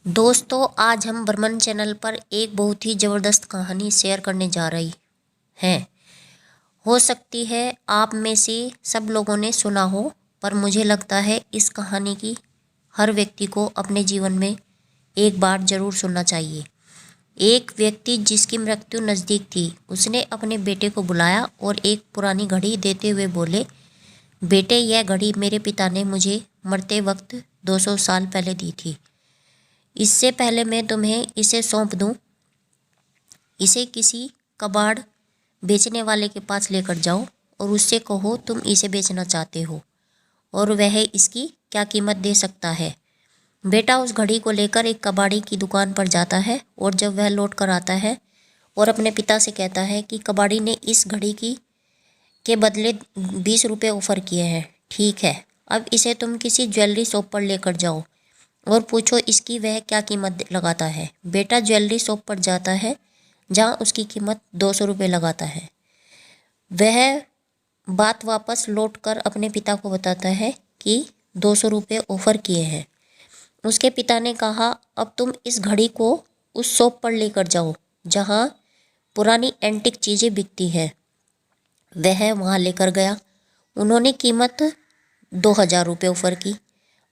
दोस्तों, आज हम बर्मन चैनल पर एक बहुत ही ज़बरदस्त कहानी शेयर करने जा रही हैं। हो सकती है आप में से सब लोगों ने सुना हो, पर मुझे लगता है इस कहानी की हर व्यक्ति को अपने जीवन में एक बार ज़रूर सुनना चाहिए। एक व्यक्ति जिसकी मृत्यु नज़दीक थी, उसने अपने बेटे को बुलाया और एक पुरानी घड़ी देते हुए बोले, बेटे, यह घड़ी मेरे पिता ने मुझे मरते वक्त 200 साल पहले दी थी। इससे पहले मैं तुम्हें इसे सौंप दूं, इसे किसी कबाड़ बेचने वाले के पास लेकर जाओ और उससे कहो तुम इसे बेचना चाहते हो और वह इसकी क्या कीमत दे सकता है। बेटा उस घड़ी को लेकर एक कबाड़ी की दुकान पर जाता है और जब वह लौट कर आता है और अपने पिता से कहता है कि कबाड़ी ने इस घड़ी के बदले 20 रुपये ऑफ़र किए हैं। ठीक है, अब इसे तुम किसी ज्वेलरी शॉप पर लेकर जाओ और पूछो इसकी वह क्या कीमत लगाता है। बेटा ज्वेलरी शॉप पर जाता है जहां उसकी कीमत 200 रुपये लगाता है। वह बात वापस लौटकर अपने पिता को बताता है कि 200 रुपये ऑफ़र किए हैं। उसके पिता ने कहा, अब तुम इस घड़ी को उस शॉप पर लेकर जाओ जहां पुरानी एंटिक चीज़ें बिकती हैं। वह वहां लेकर गया। उन्होंने कीमत 2000 रुपये ऑफ़र की।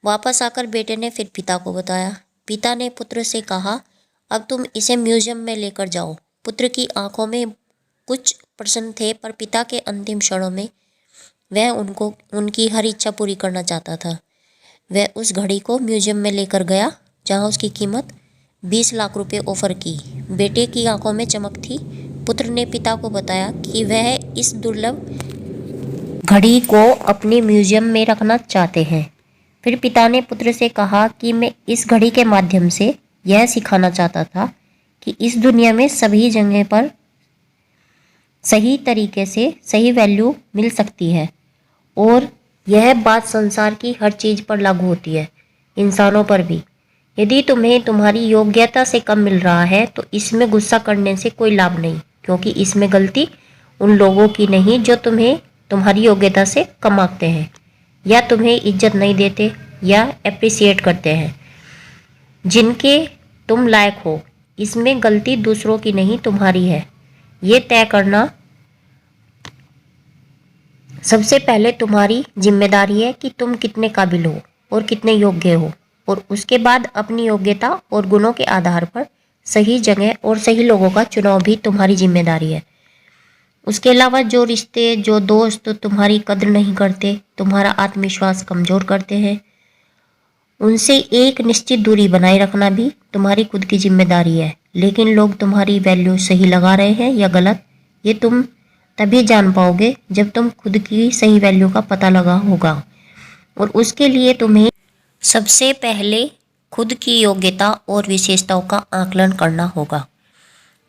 वापस आकर बेटे ने फिर पिता को बताया। पिता ने पुत्र से कहा, अब तुम इसे म्यूज़ियम में लेकर जाओ। पुत्र की आंखों में कुछ प्रश्न थे, पर पिता के अंतिम क्षणों में वह उनकी हर इच्छा पूरी करना चाहता था। वह उस घड़ी को म्यूज़ियम में लेकर गया जहां उसकी कीमत 20 लाख रुपए ऑफ़र की। बेटे की आंखों में चमक थी। पुत्र ने पिता को बताया कि वह इस दुर्लभ घड़ी को अपने म्यूज़ियम में रखना चाहते हैं। फिर पिता ने पुत्र से कहा कि मैं इस घड़ी के माध्यम से यह सिखाना चाहता था कि इस दुनिया में सभी जगह पर सही तरीके से सही वैल्यू मिल सकती है और यह बात संसार की हर चीज़ पर लागू होती है, इंसानों पर भी। यदि तुम्हें तुम्हारी योग्यता से कम मिल रहा है तो इसमें गुस्सा करने से कोई लाभ नहीं, क्योंकि इसमें गलती उन लोगों की नहीं जो तुम्हें तुम्हारी योग्यता से कम आंकते हैं या तुम्हें इज्जत नहीं देते या एप्रिसिएट करते हैं, जिनके तुम लायक हो। इसमें गलती दूसरों की नहीं, तुम्हारी है। ये तय करना सबसे पहले तुम्हारी जिम्मेदारी है कि तुम कितने काबिल हो और कितने योग्य हो, और उसके बाद अपनी योग्यता और गुणों के आधार पर सही जगह और सही लोगों का चुनाव भी तुम्हारी जिम्मेदारी है। उसके अलावा जो रिश्ते, जो दोस्त तुम्हारी कद्र नहीं करते, तुम्हारा आत्मविश्वास कमज़ोर करते हैं, उनसे एक निश्चित दूरी बनाए रखना भी तुम्हारी खुद की जिम्मेदारी है। लेकिन लोग तुम्हारी वैल्यू सही लगा रहे हैं या गलत, ये तुम तभी जान पाओगे जब तुम खुद की सही वैल्यू का पता लगा होगा। और उसके लिए तुम्हें सबसे पहले खुद की योग्यता और विशेषताओं का आकलन करना होगा,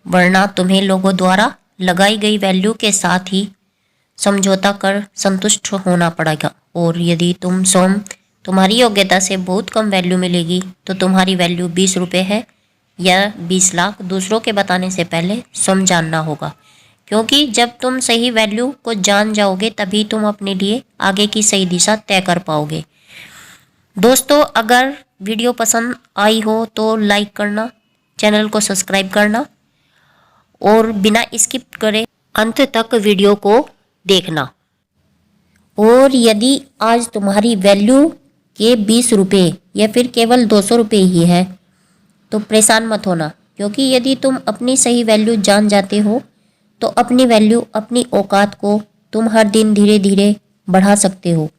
वरना तुम्हें लोगों द्वारा लगाई गई वैल्यू के साथ ही समझौता कर संतुष्ट होना पड़ेगा। और यदि तुम्हारी योग्यता से बहुत कम वैल्यू मिलेगी तो तुम्हारी वैल्यू 20 रुपये है या 20 लाख, दूसरों के बताने से पहले स्वयं जानना होगा। क्योंकि जब तुम सही वैल्यू को जान जाओगे तभी तुम अपने लिए आगे की सही दिशा तय कर पाओगे। दोस्तों, अगर वीडियो पसंद आई हो तो लाइक करना, चैनल को सब्सक्राइब करना और बिना स्किप करे अंत तक वीडियो को देखना। और यदि आज तुम्हारी वैल्यू के 20 रुपये या फिर केवल 200 रुपये ही है तो परेशान मत होना, क्योंकि यदि तुम अपनी सही वैल्यू जान जाते हो तो अपनी वैल्यू, अपनी औकात को तुम हर दिन धीरे धीरे बढ़ा सकते हो।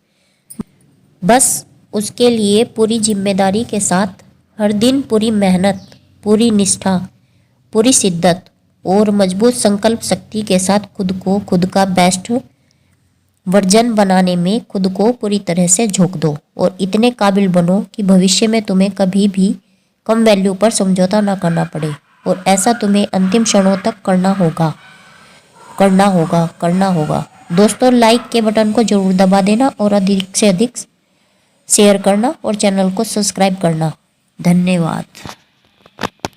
बस उसके लिए पूरी जिम्मेदारी के साथ हर दिन पूरी मेहनत, पूरी निष्ठा, पूरी शिद्दत और मजबूत संकल्प शक्ति के साथ खुद का बेस्ट वर्जन बनाने में खुद को पूरी तरह से झोंक दो और इतने काबिल बनो कि भविष्य में तुम्हें कभी भी कम वैल्यू पर समझौता ना करना पड़े। और ऐसा तुम्हें अंतिम क्षणों तक करना होगा। दोस्तों, लाइक के बटन को जरूर दबा देना और अधिक से अधिक शेयर करना और चैनल को सब्सक्राइब करना। धन्यवाद।